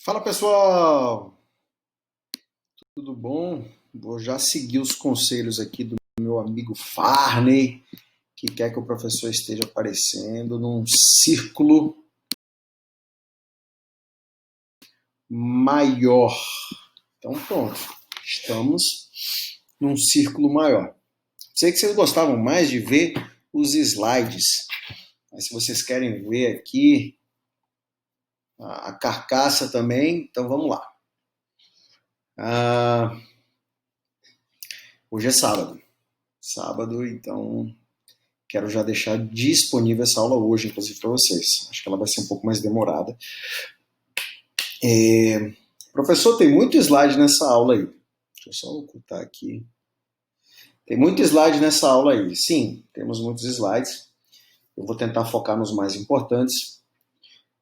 Fala pessoal, tudo bom? Vou já seguir os conselhos aqui do meu amigo Farney, que quer que o professor esteja aparecendo num círculo maior. Então pronto, estamos num círculo maior. Sei que vocês gostavam mais de ver os slides, mas se vocês querem ver aqui a carcaça também, então vamos lá. Hoje é sábado, então quero já deixar disponível essa aula hoje, inclusive para vocês. Acho que ela vai ser um pouco mais demorada. Professor, tem muito slide nessa aula aí. Deixa eu só ocultar aqui. Tem muito slide nessa aula aí. Sim, temos muitos slides. Eu vou tentar focar nos mais importantes.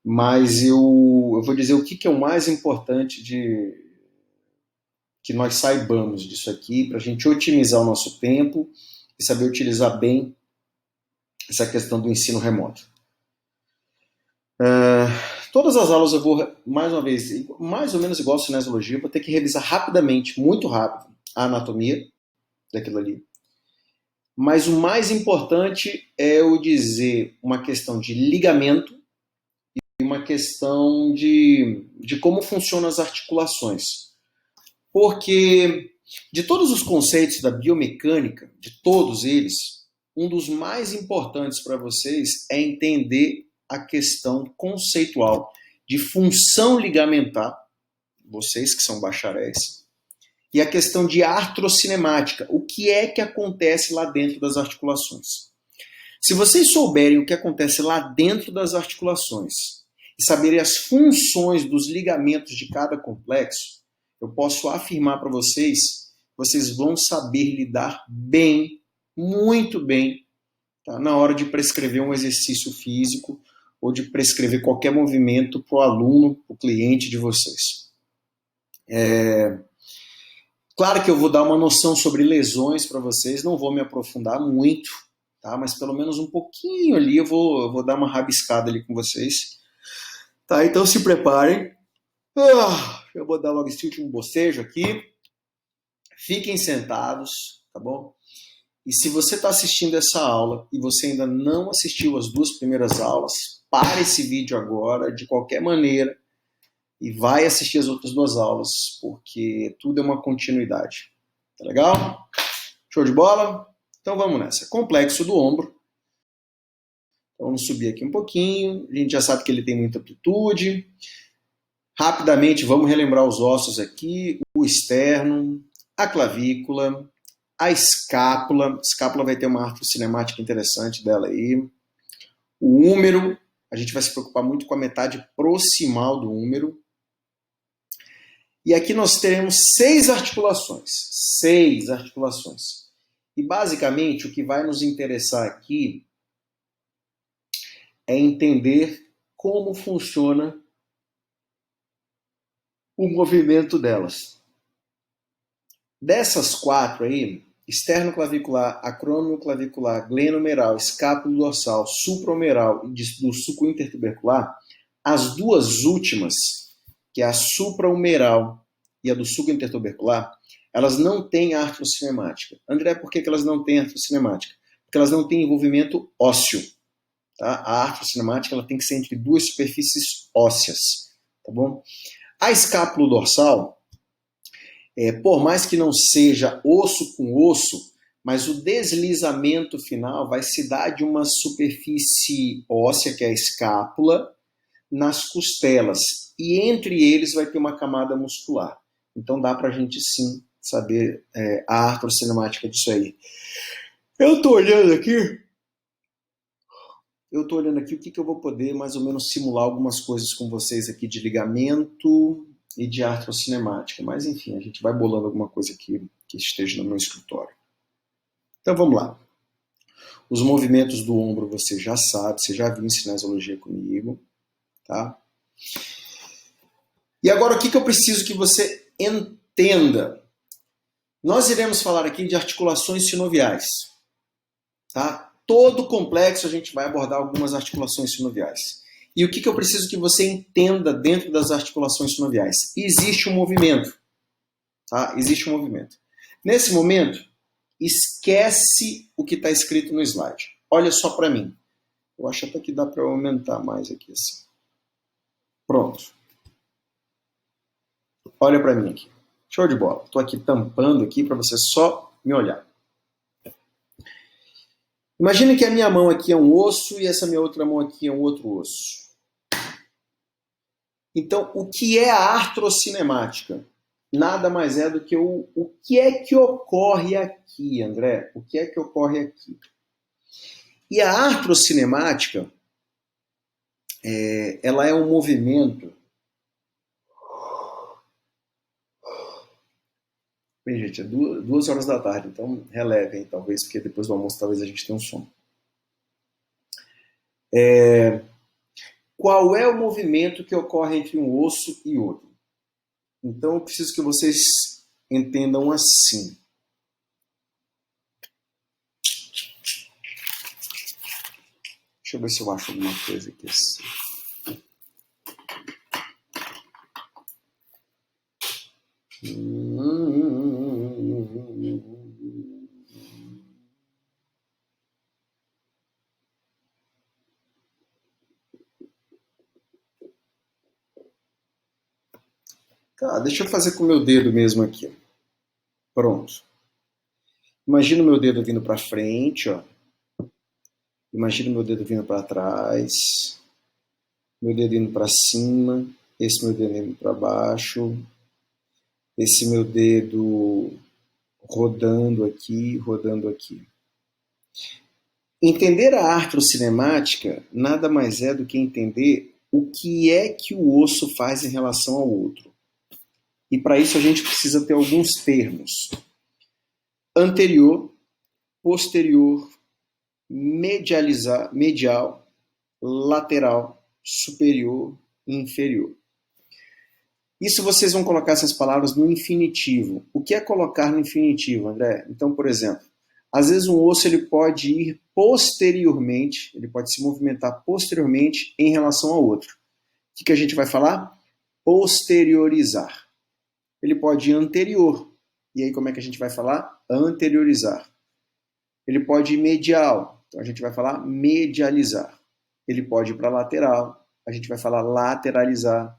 Mas eu vou dizer o que é o mais importante que nós saibamos disso aqui, para a gente otimizar o nosso tempo e saber utilizar bem essa questão do ensino remoto. Todas as aulas eu vou, mais uma vez, mais ou menos igual a cinesiologia, vou ter que revisar rapidamente, muito rápido, a anatomia daquilo ali. Mas o mais importante é eu dizer uma questão de ligamento e uma questão de como funcionam as articulações. Porque de todos os conceitos da biomecânica, de todos eles, um dos mais importantes para vocês é entender a questão conceitual de função ligamentar, vocês que são bacharéis, e a questão de artrocinemática, o que é que acontece lá dentro das articulações. Se vocês souberem o que acontece lá dentro das articulações e saberem as funções dos ligamentos de cada complexo, eu posso afirmar para vocês, vocês vão saber lidar bem, muito bem, tá? Na hora de prescrever um exercício físico ou de prescrever qualquer movimento para o aluno, para o cliente de vocês. Claro que eu vou dar uma noção sobre lesões para vocês, não vou me aprofundar muito, tá? Mas pelo menos um pouquinho ali eu vou dar uma rabiscada ali com vocês. Tá, então se preparem. Eu vou dar logo esse último bocejo aqui. Fiquem sentados, tá bom? E se você está assistindo essa aula e você ainda não assistiu as duas primeiras aulas, pare esse vídeo agora, de qualquer maneira, e vai assistir as outras duas aulas, porque tudo é uma continuidade. Tá legal? Show de bola? Então vamos nessa. Complexo do ombro. Então vamos subir aqui um pouquinho. A gente já sabe que ele tem muita amplitude. Rapidamente vamos relembrar os ossos aqui. O externo, a clavícula, a escápula. A escápula vai ter uma artrocinemática interessante dela aí. O húmero. A gente vai se preocupar muito com a metade proximal do húmero. E aqui nós teremos 6 articulações. 6 articulações. E basicamente o que vai nos interessar aqui é entender como funciona o movimento delas. Dessas 4 aí, externo-clavicular, acrônio-clavicular, glenomeral, escápulo-dorsal, supraomeral e do suco intertubercular, as duas últimas, que é a supraomeral e a do suco intertubercular, elas não têm artrocinemática. André, por que elas não têm artrocinemática? Porque elas não têm envolvimento ósseo. Tá? A artrocinemática ela tem que ser entre duas superfícies ósseas. Tá bom? A escápulo-dorsal, por mais que não seja osso com osso, mas o deslizamento final vai se dar de uma superfície óssea, que é a escápula, nas costelas. E entre eles vai ter uma camada muscular. Então dá pra gente sim saber a artrocinemática disso aí. Eu estou olhando aqui o que eu vou poder mais ou menos simular algumas coisas com vocês aqui de ligamento e de artrocinemática. Mas enfim, a gente vai bolando alguma coisa aqui que esteja no meu escritório. Então vamos lá. Os movimentos do ombro você já sabe, você já viu em cinesiologia comigo. Tá? E agora o que eu preciso que você entenda? Nós iremos falar aqui de articulações sinoviais. Tá? Todo complexo a gente vai abordar algumas articulações sinoviais. E o que eu preciso que você entenda dentro das articulações sinoviais? Existe um movimento. Tá? Existe um movimento. Nesse momento, esquece o que está escrito no slide. Olha só para mim. Eu acho até que dá para aumentar mais aqui assim. Pronto. Olha para mim aqui. Show de bola. Estou aqui tampando aqui para você só me olhar. Imagine que a minha mão aqui é um osso e essa minha outra mão aqui é um outro osso. Então, o que é a artrocinemática? Nada mais é do que o que é que ocorre aqui, André? O que é que ocorre aqui? E a artrocinemática, ela é um movimento... Bem, gente, é 2 horas da tarde, então relevem, talvez, porque depois do almoço talvez a gente tenha um sono. Qual é o movimento que ocorre entre um osso e outro? Então eu preciso que vocês entendam assim. Deixa eu ver se eu acho alguma coisa aqui assim. Tá, deixa eu fazer com o meu dedo mesmo aqui. Pronto. Imagina o meu dedo vindo para frente, ó. Imagina o meu dedo vindo para trás. Meu dedo indo para cima. Esse meu dedo indo para baixo. Esse meu dedo rodando aqui, rodando aqui. Entender a artrocinemática nada mais é do que entender o que é que o osso faz em relação ao outro. E para isso a gente precisa ter alguns termos. Anterior, posterior, medial, lateral, superior e inferior. Isso vocês vão colocar essas palavras no infinitivo. O que é colocar no infinitivo, André? Então, por exemplo, às vezes um osso ele pode ir posteriormente, ele pode se movimentar posteriormente em relação ao outro. O que a gente vai falar? Posteriorizar. Ele pode ir anterior. E aí como é que a gente vai falar? Anteriorizar. Ele pode ir medial. Então a gente vai falar medializar. Ele pode ir para lateral. A gente vai falar lateralizar.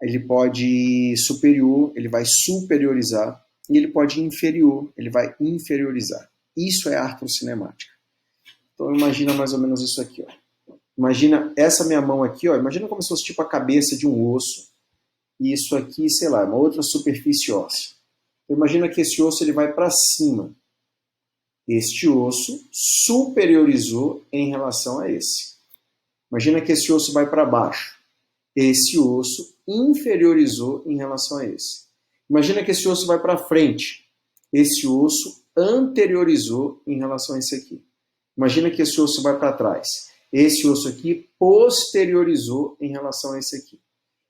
Ele pode ir superior. Ele vai superiorizar. E ele pode ir inferior. Ele vai inferiorizar. Isso é artrocinemática. Então imagina mais ou menos isso aqui. Ó. Imagina essa minha mão aqui. Ó. Imagina como se fosse tipo a cabeça de um osso. E isso aqui, sei lá, uma outra superfície óssea. Então, imagina que esse osso ele vai para cima. Este osso superiorizou em relação a esse. Imagina que esse osso vai para baixo. Esse osso inferiorizou em relação a esse. Imagina que esse osso vai para frente. Esse osso anteriorizou em relação a esse aqui. Imagina que esse osso vai para trás. Esse osso aqui posteriorizou em relação a esse aqui.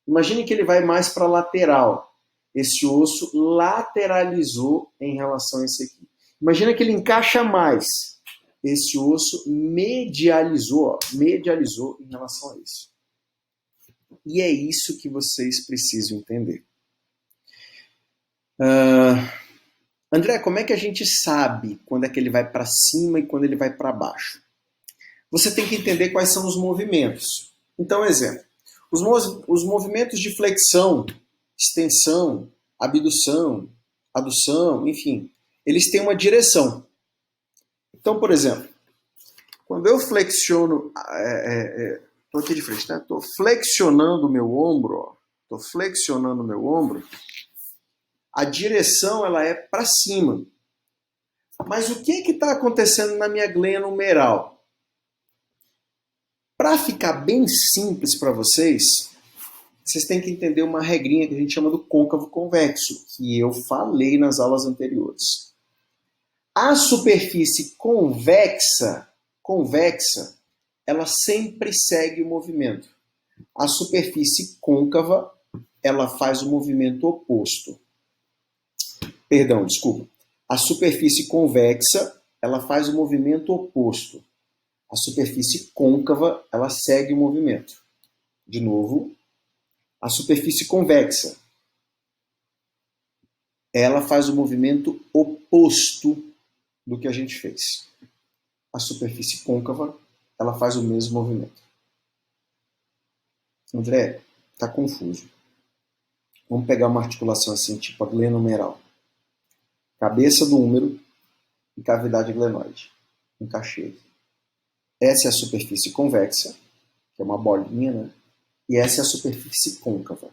Imagine que ele vai mais para a lateral. Esse osso lateralizou em relação a esse aqui. Imagina que ele encaixa mais. Esse osso medializou em relação a isso. E é isso que vocês precisam entender. André, como é que a gente sabe quando é que ele vai para cima e quando ele vai para baixo? Você tem que entender quais são os movimentos. Então, exemplo. Os movimentos de flexão, extensão, abdução, adução, enfim, eles têm uma direção. Então, por exemplo, quando eu flexiono, estou aqui de frente, né? Estou flexionando o meu ombro, a direção ela é para cima. Mas o que está acontecendo na minha gleia humeral? Para ficar bem simples para vocês têm que entender uma regrinha que a gente chama do côncavo convexo, que eu falei nas aulas anteriores. A superfície convexa, ela sempre segue o movimento. A superfície côncava, ela faz o movimento oposto. Perdão, desculpa. A superfície convexa, ela faz o movimento oposto. A superfície côncava, ela segue o movimento. de novo, a superfície convexa. Ela faz o movimento oposto do que a gente fez. A superfície côncava, ela faz o mesmo movimento. André, tá confuso. Vamos pegar uma articulação assim, tipo a glenomeral. Cabeça do húmero e cavidade glenoide. Encaixei aqui. Essa é a superfície convexa, que é uma bolinha, né? E essa é a superfície côncava.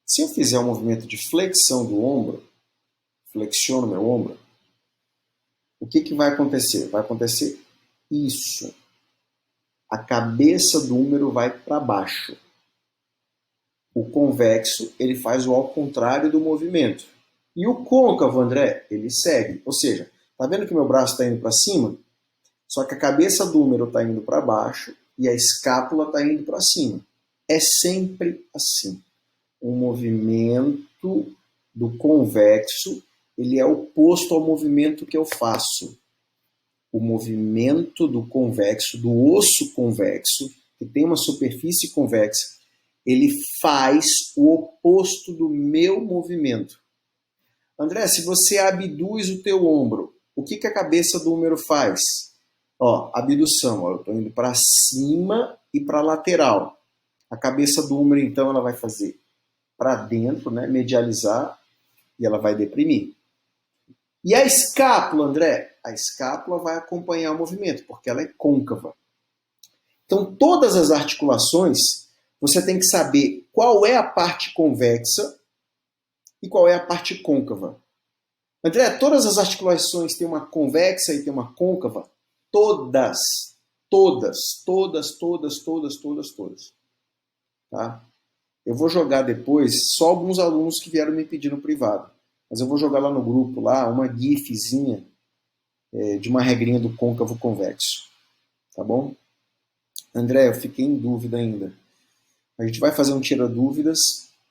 Se eu fizer um movimento de flexão do ombro, flexiono meu ombro, o que vai acontecer? Vai acontecer isso. A cabeça do húmero vai para baixo. O convexo, ele faz o ao contrário do movimento. E o côncavo, André, ele segue. Ou seja, tá vendo que meu braço está indo para cima? Só que a cabeça do húmero está indo para baixo e a escápula está indo para cima. É sempre assim. O movimento do convexo, ele é oposto ao movimento que eu faço. O movimento do convexo, do osso convexo, que tem uma superfície convexa, ele faz o oposto do meu movimento. André, se você abduz o teu ombro, o que a cabeça do húmero faz? Ó, abdução, ó, eu estou indo para cima e para lateral. A cabeça do húmero, então, ela vai fazer para dentro, né, medializar, e ela vai deprimir. E a escápula, André? A escápula vai acompanhar o movimento, porque ela é côncava. Então, todas as articulações, você tem que saber qual é a parte convexa e qual é a parte côncava. André, todas as articulações têm uma convexa e tem uma côncava? Todas. Todas. Todas, todas, todas, todas, todas. Tá? Eu vou jogar depois só alguns alunos que vieram me pedir no privado. Mas eu vou jogar lá no grupo, lá, uma gifzinha de uma regrinha do côncavo convexo. Tá bom? André, eu fiquei em dúvida ainda. A gente vai fazer um tira dúvidas,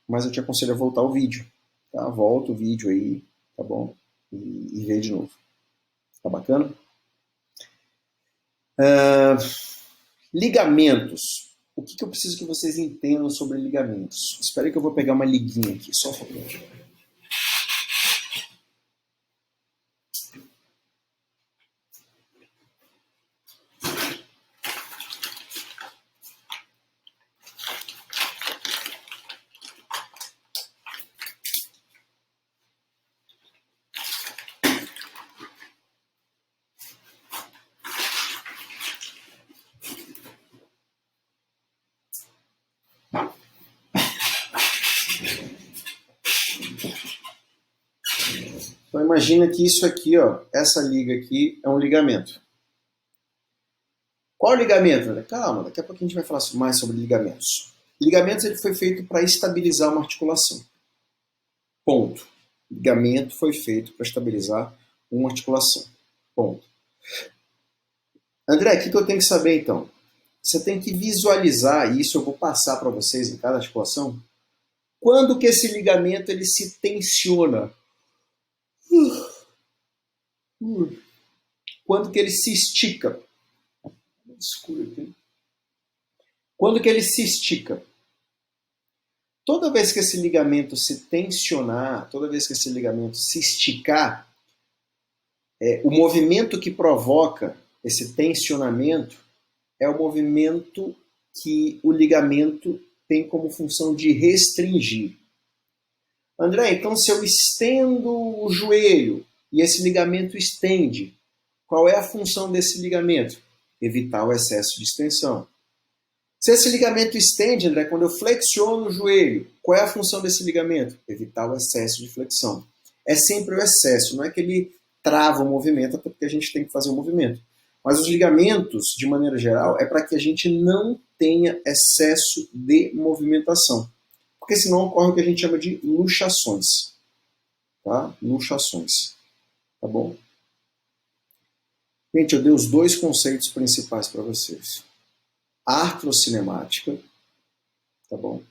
mas eu te aconselho a voltar o vídeo. Tá? Volta o vídeo aí, tá bom? E vê de novo. Tá bacana? Ligamentos. O que eu preciso que vocês entendam sobre ligamentos? Espera aí que eu vou pegar uma liguinha aqui, só um pouquinho. Então imagina que isso aqui, ó, essa liga aqui é um ligamento. Qual ligamento? Calma, daqui a pouco a gente vai falar mais sobre ligamentos. Ligamentos ele foi feito para estabilizar uma articulação. Ponto. Ligamento foi feito para estabilizar uma articulação. Ponto. André, o que eu tenho que saber então? Você tem que visualizar, e isso eu vou passar para vocês em cada articulação, quando que esse ligamento ele se tensiona. Quando que ele se estica. Escuro aqui. Quando que ele se estica? Toda vez que esse ligamento se tensionar, toda vez que esse ligamento se esticar, o movimento que provoca esse tensionamento é o movimento que o ligamento tem como função de restringir. André, então se eu estendo o joelho e esse ligamento estende, qual é a função desse ligamento? Evitar o excesso de extensão. Se esse ligamento estende, André, quando eu flexiono o joelho, qual é a função desse ligamento? Evitar o excesso de flexão. É sempre o excesso, não é que ele trava o movimento, até porque a gente tem que fazer o movimento. Mas os ligamentos, de maneira geral, é para que a gente não tenha excesso de movimentação. Porque senão ocorre o que a gente chama de luxações. Tá? Luxações. Tá bom? Gente, eu dei os dois conceitos principais para vocês. Artrocinemática, tá bom?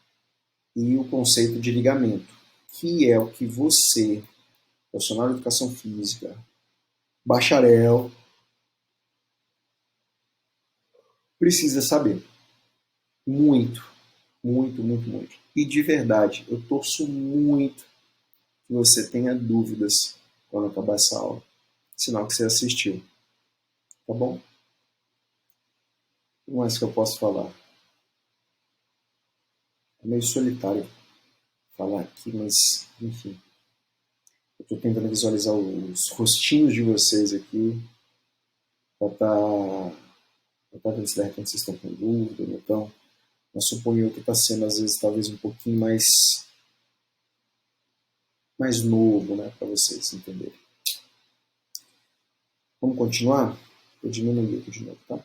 E o conceito de ligamento, que é o que você, profissional de educação física, bacharel, precisa saber. muito, muito, muito, muito. E de verdade, eu torço muito que você tenha dúvidas quando acabar essa aula. Sinal que você assistiu, tá bom? O que mais que eu posso falar? É meio solitário falar aqui, mas enfim. Eu estou tentando visualizar os rostinhos de vocês aqui para estar vendo se de repente vocês estão com dúvida, então eu suponho que está sendo às vezes talvez um pouquinho mais novo, né, para vocês entenderem. Vamos continuar? Vou diminuir aqui de novo, tá?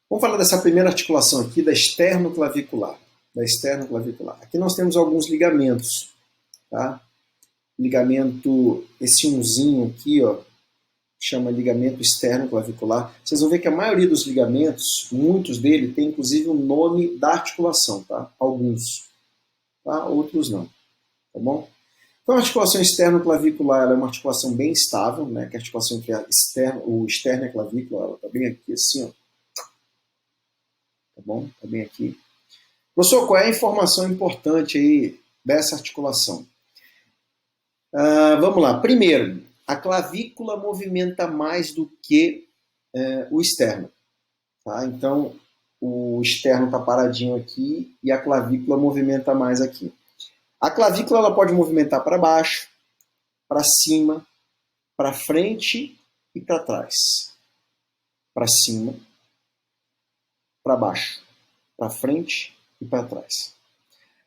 Vamos falar dessa primeira articulação aqui, da externoclavicular. Da externoclavicular. Aqui nós temos alguns ligamentos, tá? Ligamento, esse unzinho aqui, ó, chama ligamento externoclavicular. Vocês vão ver que a maioria dos ligamentos, muitos deles, tem inclusive o nome da articulação, tá? Alguns, tá? Outros não, tá bom? Então a articulação externoclavicular ela é uma articulação bem estável, né? Que a articulação entre o externo e a clavícula, ela tá bem aqui assim, ó. Tá bom? Tá bem aqui. Professor, qual é a informação importante aí dessa articulação? Vamos lá. Primeiro, a clavícula movimenta mais do que o externo. Tá? Então, o externo está paradinho aqui e a clavícula movimenta mais aqui. A clavícula ela pode movimentar para baixo, para cima, para frente e para trás. Para cima, para baixo, para frente e para trás.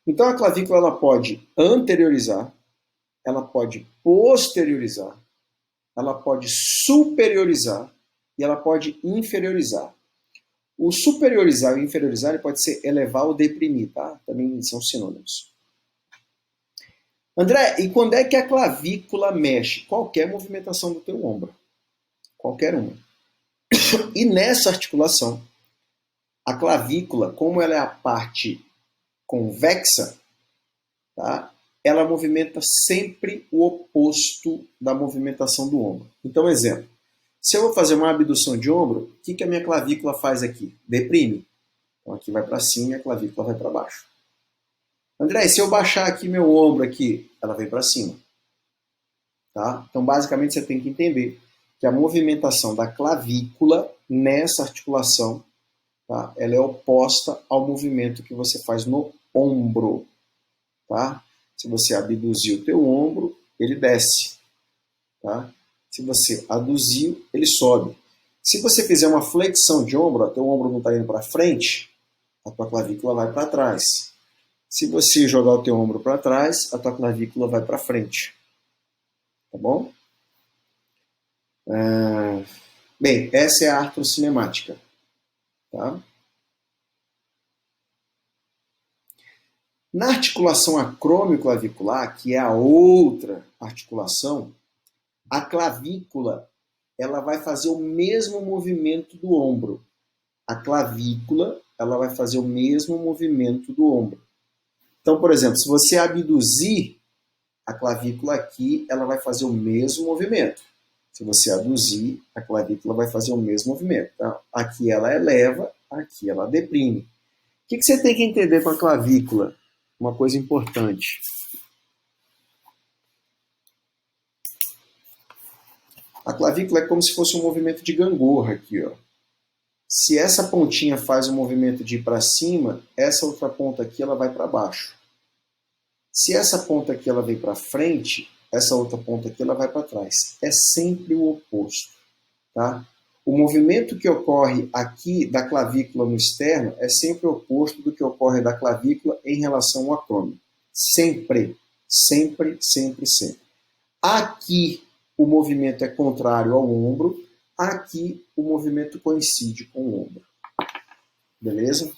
Então, a clavícula ela pode anteriorizar, ela pode posteriorizar, ela pode superiorizar e ela pode inferiorizar. O superiorizar e o inferiorizar ele pode ser elevar ou deprimir, tá? Também são sinônimos. André, e quando é que a clavícula mexe? Qualquer movimentação do teu ombro. Qualquer uma. E nessa articulação, a clavícula, como ela é a parte convexa, tá? Ela movimenta sempre o oposto da movimentação do ombro. Então, exemplo. Se eu vou fazer uma abdução de ombro, o que a minha clavícula faz aqui? Deprime. Então aqui vai para cima e a clavícula vai para baixo. André, se eu baixar aqui meu ombro aqui, ela vem para cima. Tá? Então basicamente você tem que entender que a movimentação da clavícula nessa articulação, tá? Ela é oposta ao movimento que você faz no ombro. Tá? Se você abduzir o teu ombro, ele desce. Tá? Se você aduziu, ele sobe. Se você fizer uma flexão de ombro, teu ombro não está indo para frente, a tua clavícula vai para trás. Se você jogar o teu ombro para trás, a tua clavícula vai para frente. Tá bom? Bem, essa é a artrocinemática. Tá? Na articulação acromioclavicular, que é a outra articulação, a clavícula ela vai fazer o mesmo movimento do ombro. A clavícula ela vai fazer o mesmo movimento do ombro. Então, por exemplo, se você abduzir a clavícula aqui, ela vai fazer o mesmo movimento. Se você aduzir, a clavícula vai fazer o mesmo movimento. Então, aqui ela eleva, aqui ela deprime. O que você tem que entender com a clavícula? Uma coisa importante. A clavícula é como se fosse um movimento de gangorra aqui, ó. Se essa pontinha faz o movimento de ir para cima, essa outra ponta aqui ela vai para baixo. Se essa ponta aqui ela vem para frente, essa outra ponta aqui ela vai para trás. É sempre o oposto, tá? O movimento que ocorre aqui da clavícula no externo é sempre o oposto do que ocorre da clavícula em relação ao acrômio. Sempre, sempre, sempre, sempre. Aqui o movimento é contrário ao ombro, aqui o movimento coincide com o ombro. Beleza?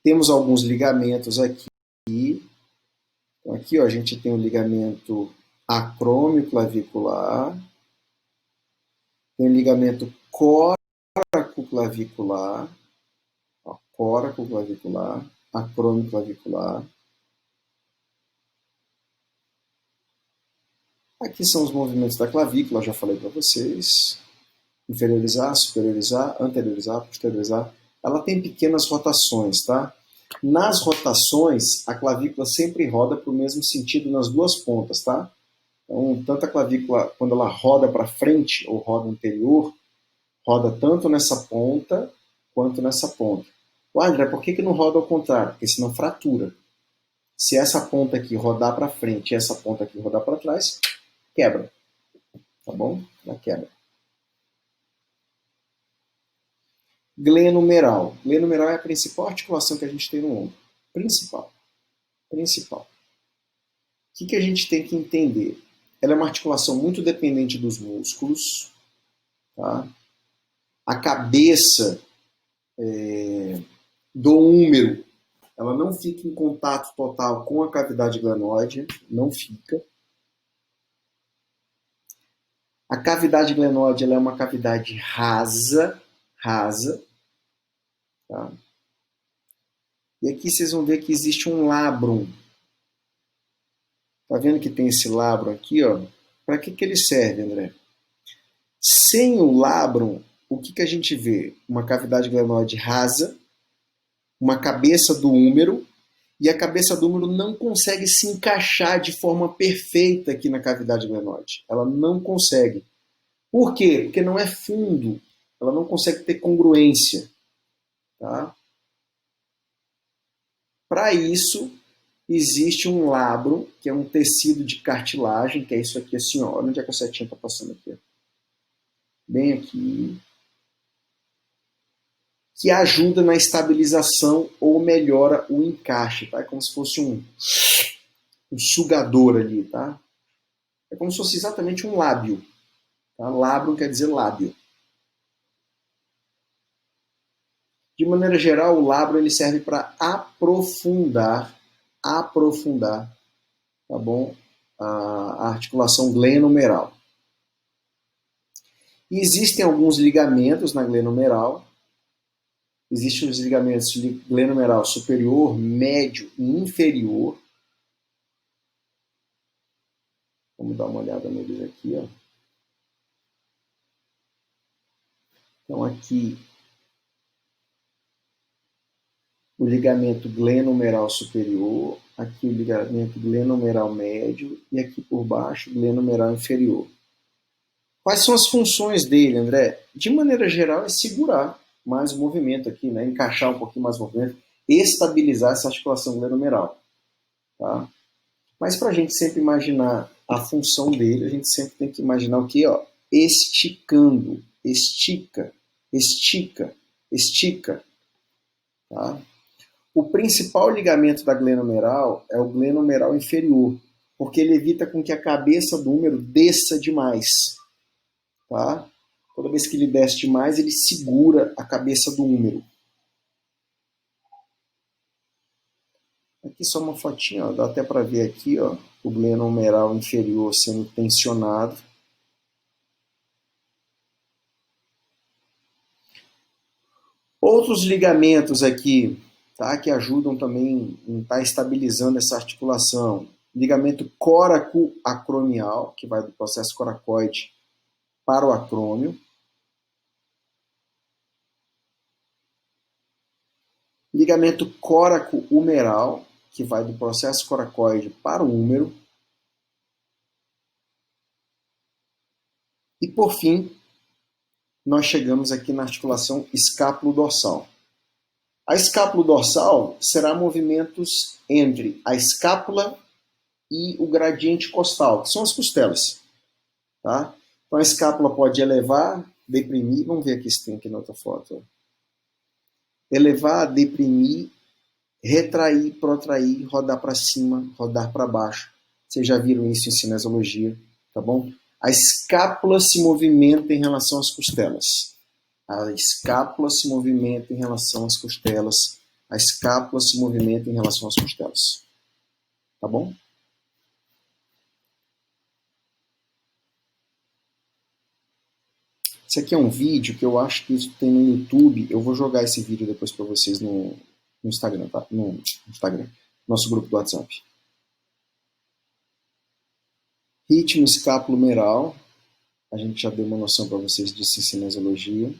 Temos alguns ligamentos aqui. Então, aqui ó, a gente tem o ligamento acromioclavicular, tem o ligamento coracoclavicular, ó, coracoclavicular, acromioclavicular. Aqui são os movimentos da clavícula, eu já falei para vocês. Inferiorizar, superiorizar, anteriorizar, posteriorizar. Ela tem pequenas rotações, tá? Nas rotações, a clavícula sempre roda para o mesmo sentido nas duas pontas, tá? Então, tanto a clavícula, quando ela roda para frente ou roda anterior, roda tanto nessa ponta quanto nessa ponta. André, por que não roda ao contrário? Porque senão fratura. Se essa ponta aqui rodar para frente e essa ponta aqui rodar para trás, quebra. Tá bom? Ela quebra. Glenomeral. Glenomeral é a principal articulação que a gente tem no ombro. Principal. Principal. O que a gente tem que entender? Ela é uma articulação muito dependente dos músculos. Tá? A cabeça do úmero, ela não fica em contato total com a cavidade glenóide, não fica. A cavidade glenóide ela é uma cavidade rasa. Tá? E aqui vocês vão ver que existe um labrum. Tá vendo que tem esse labrum aqui, ó? Para que ele serve, André? Sem o labrum, o que a gente vê? Uma cavidade glenoide rasa, uma cabeça do úmero, e a cabeça do úmero não consegue se encaixar de forma perfeita aqui na cavidade glenoide. Ela não consegue. Por quê? Porque não é fundo. Ela não consegue ter congruência. Tá? Para isso, existe um labrum, que é um tecido de cartilagem, que é isso aqui assim, ó. Olha onde é que a setinha está passando aqui. Ó. Bem aqui. Que ajuda na estabilização ou melhora o encaixe, tá? É como se fosse um sugador ali, tá? É como se fosse exatamente um lábio. Tá? Labrum quer dizer lábio. De maneira geral, o labrum ele serve para aprofundar, tá bom? A articulação glenomeral. E existem alguns ligamentos na glenomeral. Existem os ligamentos glenomeral superior, médio e inferior. Vamos dar uma olhada neles aqui, ó. Então aqui o ligamento glenomeral superior, aqui o ligamento glenomeral médio e aqui por baixo o glenomeral inferior. Quais são as funções dele, André? De maneira geral é segurar mais o movimento aqui, né? Encaixar um pouquinho mais o movimento, estabilizar essa articulação glenomeral. Tá? Mas para a gente sempre imaginar a função dele, a gente sempre tem que imaginar o quê? Ó? Esticando, estica, estica, estica. Tá? O principal ligamento da glenomeral é o glenomeral inferior, porque ele evita com que a cabeça do úmero desça demais. Tá? Toda vez que ele desce demais, ele segura a cabeça do úmero. Aqui só uma fotinha, ó, dá até para ver aqui, ó, o glenomeral inferior sendo tensionado. Outros ligamentos aqui, tá, que ajudam também em estar estabilizando essa articulação. Ligamento coracoacromial, que vai do processo coracoide para o acrômio. Ligamento coraco-humeral, que vai do processo coracoide para o húmero. E, por fim, nós chegamos aqui na articulação escápulo-dorsal. A escápulo-dorsal será movimentos entre a escápula e o gradiente costal, que são as costelas. Tá? Então, a escápula pode elevar, deprimir. Vamos ver aqui se tem aqui na outra foto. Ó. Elevar, deprimir, retrair, protrair, rodar para cima, rodar para baixo. Vocês já viram isso em cinesiologia, tá bom? A escápula se movimenta em relação às costelas. A escápula se movimenta em relação às costelas. A escápula se movimenta em relação às costelas. Tá bom? Esse aqui é um vídeo que eu acho que isso tem no YouTube. Eu vou jogar esse vídeo depois para vocês no Instagram, tá? No Instagram, nosso grupo do WhatsApp. Ritmo escapulomeral, a gente já deu uma noção para vocês de cinesiologia.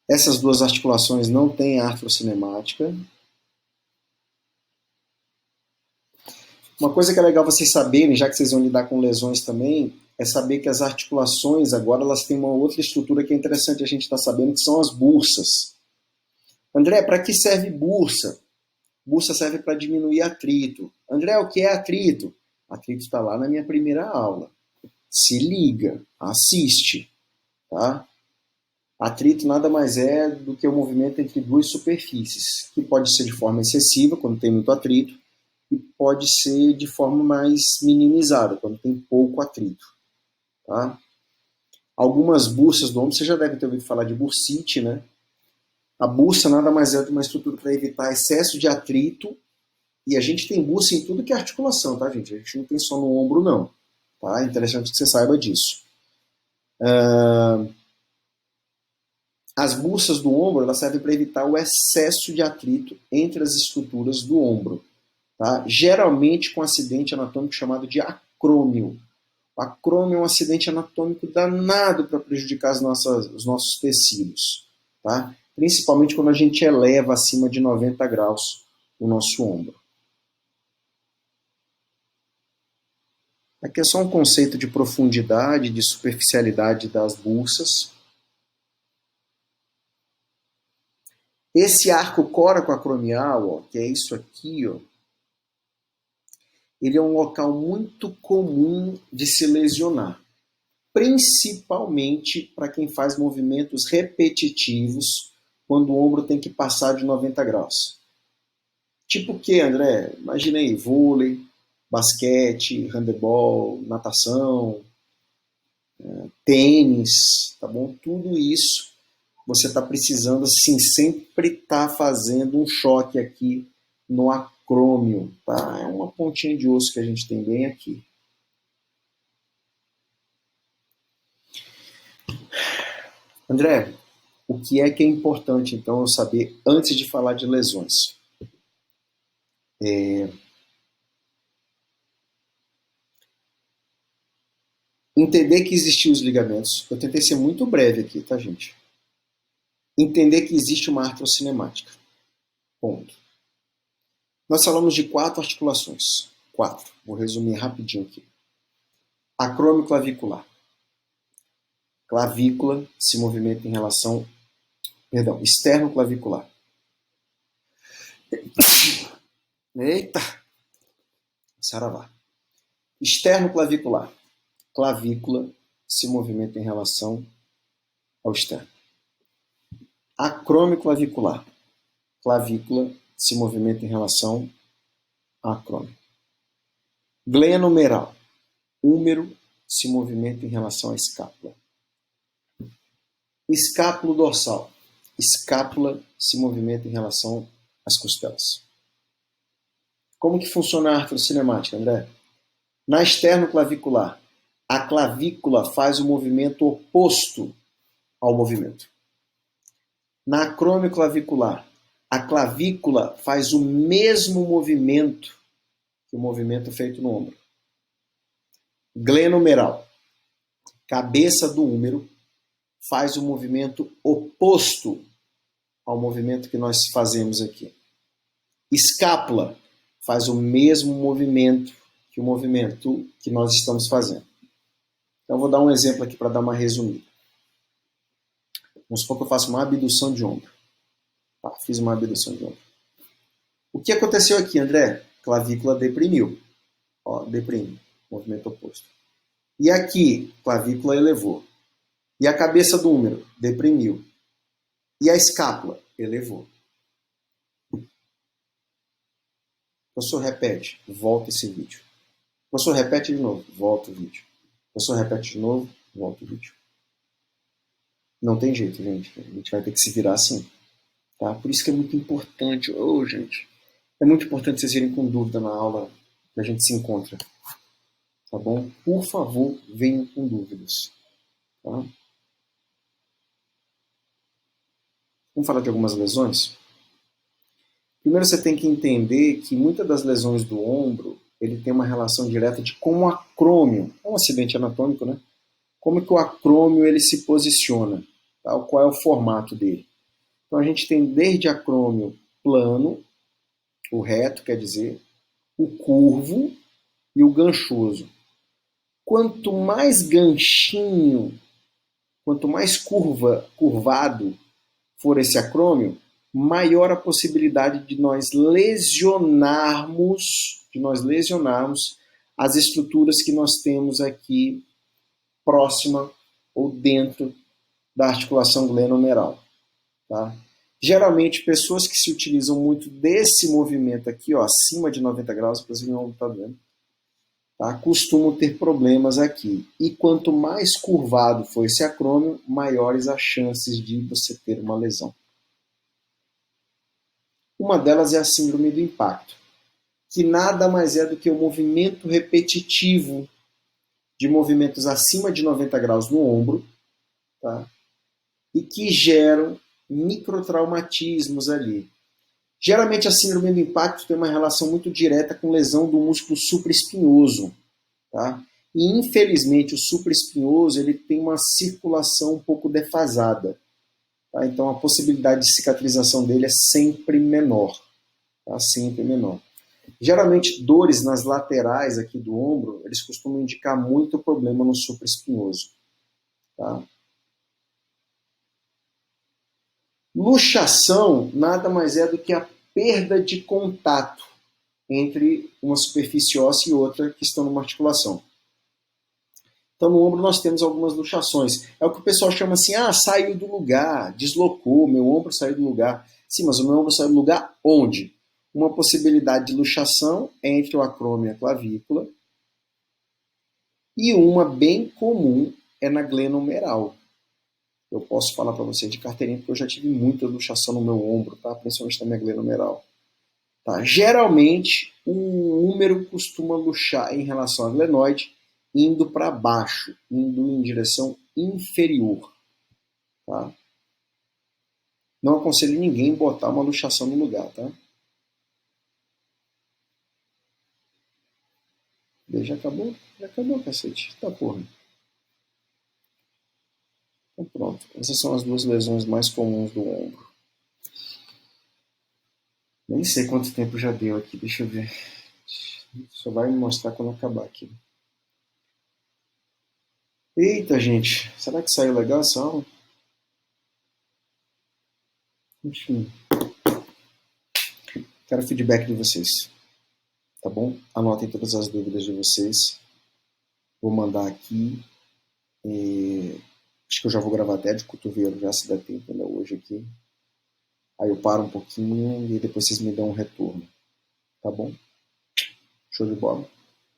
Essas duas articulações não têm artrocinemática. Uma coisa que é legal vocês saberem, já que vocês vão lidar com lesões também, é saber que as articulações agora elas têm uma outra estrutura que é interessante a gente estar sabendo, que são as bursas. André, para que serve bursa? Bursa serve para diminuir atrito. André, o que é atrito? Atrito está lá na minha primeira aula. Se liga, assiste, tá? Atrito nada mais é do que o movimento entre duas superfícies, que pode ser de forma excessiva, quando tem muito atrito, e pode ser de forma mais minimizada, quando tem pouco atrito. Tá? Algumas bursas do ombro, você já deve ter ouvido falar de bursite, né? A bursa nada mais é do que uma estrutura para evitar excesso de atrito, e a gente tem bursa em tudo que é articulação, tá, gente? A gente não tem só no ombro, não. Tá? É interessante que você saiba disso. As bursas do ombro elas servem para evitar o excesso de atrito entre as estruturas do ombro. Tá? Geralmente com um acidente anatômico chamado de acrômio. O acrômio é um acidente anatômico danado para prejudicar os nossos tecidos. Tá? Principalmente quando a gente eleva acima de 90 graus o nosso ombro. Aqui é só um conceito de profundidade, de superficialidade das bursas. Esse arco coracoacromial, ó, que é isso aqui, ó, ele é um local muito comum de se lesionar, principalmente para quem faz movimentos repetitivos quando o ombro tem que passar de 90 graus. Tipo o que, André? Imagina aí, vôlei, basquete, handebol, natação, tênis, tá bom? Tudo isso você está precisando, assim, sempre estar fazendo um choque aqui no acrômio, tá? É uma pontinha de osso que a gente tem bem aqui. André, o que é importante, então, eu saber antes de falar de lesões? Entender que existiam os ligamentos. Eu tentei ser muito breve aqui, tá, gente? Entender que existe uma artrocinemática. Ponto. Nós falamos de 4 articulações. 4. Vou resumir rapidinho aqui. Acrômio clavicular. Clavícula se movimenta em relação... Perdão, externo clavicular. Eita! Saravá. Externo clavicular. Clavícula se movimenta em relação ao externo. Acrômio clavicular. Clavícula se movimenta em relação ao acrômio. Glenomeral. Húmero se movimenta em relação à escápula. Escápulo dorsal. Escápula se movimenta em relação às costelas. Como que funciona a artrocinemática, André? Na externo-clavicular, a clavícula faz o movimento oposto ao movimento. Na acrômio-clavicular, a clavícula faz o mesmo movimento que o movimento feito no ombro. Glenomeral, cabeça do húmero, faz o movimento oposto ao movimento que nós fazemos aqui. Escápula faz o mesmo movimento que o movimento que nós estamos fazendo. Então, vou dar um exemplo aqui para dar uma resumida. Vamos supor que eu faço uma abdução de ombro. Tá, fiz uma abdução de ombro. O que aconteceu aqui, André? Clavícula deprimiu. Ó, deprime, movimento oposto. E aqui, clavícula elevou. E a cabeça do húmero? Deprimiu. E a escápula? Elevou. Professor, repete. Volta esse vídeo. Professor, repete de novo. Volta o vídeo. Professor, repete de novo. Volta o vídeo. Não tem jeito, gente. A gente vai ter que se virar assim. Tá? Por isso que é muito importante. Ô, gente. É muito importante vocês irem com dúvida na aula que a gente se encontra. Tá bom? Por favor, venham com dúvidas. Tá? Vamos falar de algumas lesões? Primeiro você tem que entender que muitas das lesões do ombro, ele tem uma relação direta de como o acrômio, é um acidente anatômico, né? Como que o acrômio ele se posiciona, tá? Qual é o formato dele. Então a gente tem desde acrômio plano, o reto quer dizer, o curvo e o ganchoso. Quanto mais ganchinho, quanto mais curvado for esse acrômio, maior a possibilidade de nós lesionarmos as estruturas que nós temos aqui próxima ou dentro da articulação glenomeral. Tá? Geralmente, pessoas que se utilizam muito desse movimento aqui, ó, acima de 90 graus, inclusive não está vendo, tá? Costumam ter problemas aqui. E quanto mais curvado for esse acrômio, maiores as chances de você ter uma lesão. Uma delas é a síndrome do impacto, que nada mais é do que o movimento repetitivo de movimentos acima de 90 graus no ombro, tá? E que geram microtraumatismos ali. Geralmente a síndrome do impacto tem uma relação muito direta com lesão do músculo supraespinhoso, tá? E infelizmente o supraespinhoso ele tem uma circulação um pouco defasada, tá? Então a possibilidade de cicatrização dele é sempre menor, tá? Sempre menor. Geralmente dores nas laterais aqui do ombro, eles costumam indicar muito problema no supraespinhoso, tá? Luxação nada mais é do que a perda de contato entre uma superfície óssea e outra que estão numa articulação. Então, no ombro nós temos algumas luxações. É o que o pessoal chama assim, saiu do lugar, deslocou, meu ombro saiu do lugar. Sim, mas o meu ombro saiu do lugar onde? Uma possibilidade de luxação entre o acrômio e a clavícula. E uma bem comum é na glenomeral. Eu posso falar para você de carteirinha porque eu já tive muita luxação no meu ombro, tá? Principalmente na minha glenomeral. Tá? Geralmente, o húmero costuma luxar em relação à glenoide, indo para baixo, indo em direção inferior. Tá? Não aconselho ninguém botar uma luxação no lugar. Tá? Já acabou? Já acabou, cacete. Tá, porra. Então pronto. Essas são as duas lesões mais comuns do ombro. Nem sei quanto tempo já deu aqui, deixa eu ver. Só vai me mostrar quando acabar aqui. Eita, gente. Será que saiu legal essa aula? Enfim. Quero feedback de vocês. Tá bom? Anotem todas as dúvidas de vocês. Vou mandar aqui. Acho que eu já vou gravar até de cotovelo, já se der tempo ainda hoje aqui. Aí eu paro um pouquinho e depois vocês me dão um retorno. Tá bom? Show de bola?